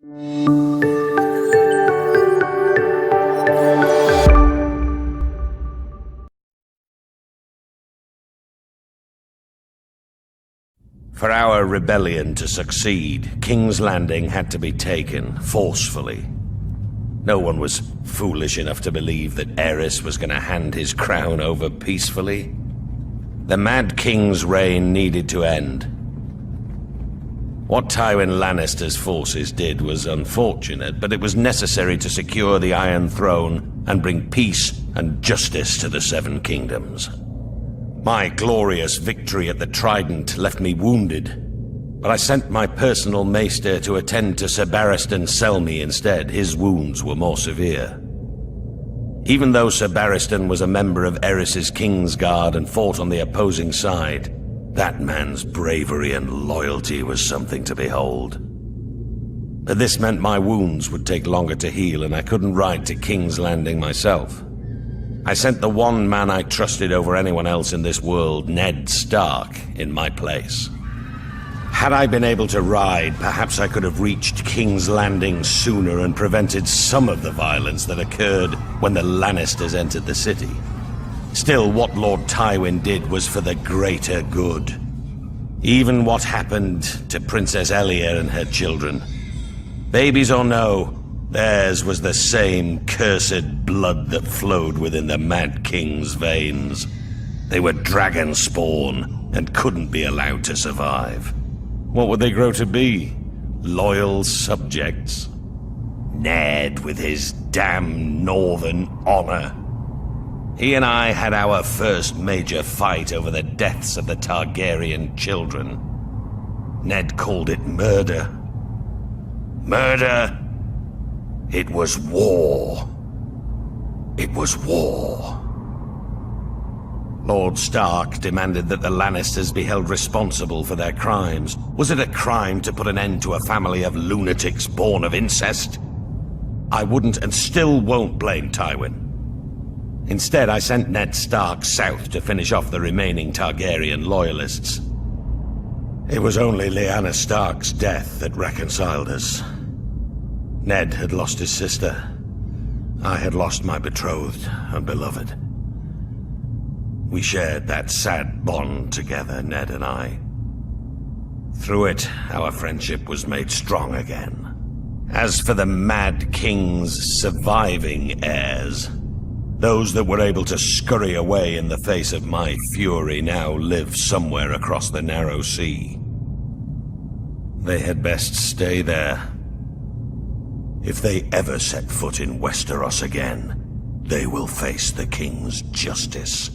For our rebellion to succeed, King's Landing had to be taken forcefully. No one was foolish enough to believe that Aerys was going to hand his crown over peacefully. The Mad King's reign needed to end. What Tywin Lannister's forces did was unfortunate, but it was necessary to secure the Iron Throne and bring peace and justice to the Seven Kingdoms. My glorious victory at the Trident left me wounded, but I sent my personal maester to attend to Sir Barristan Selmy instead. His wounds were more severe. Even though Sir Barristan was a member of Aerys's Kingsguard and fought on the opposing side, that man's bravery and loyalty was something to behold. But this meant my wounds would take longer to heal, and I couldn't ride to King's Landing myself. I sent the one man I trusted over anyone else in this world, Ned Stark, in my place. Had I been able to ride, perhaps I could have reached King's Landing sooner and prevented some of the violence that occurred when the Lannisters entered the city. Still, what Lord Tywin did was for the greater good. Even what happened to Princess Elia and her children. Babies or no, theirs was the same cursed blood that flowed within the Mad King's veins. They were dragon spawn and couldn't be allowed to survive. What would they grow to be? Loyal subjects? Ned with his damn northern honor. He and I had our first major fight over the deaths of the Targaryen children. Ned called it murder. Murder? It was war. It was war. Lord Stark demanded that the Lannisters be held responsible for their crimes. Was it a crime to put an end to a family of lunatics born of incest? I wouldn't and still won't blame Tywin. Instead, I sent Ned Stark south to finish off the remaining Targaryen loyalists. It was only Lyanna Stark's death that reconciled us. Ned had lost his sister. I had lost my betrothed and beloved. We shared that sad bond together, Ned and I. Through it, our friendship was made strong again. As for the Mad King's surviving heirs, those that were able to scurry away in the face of my fury now live somewhere across the narrow sea. They had best stay there. If they ever set foot in Westeros again, they will face the King's justice.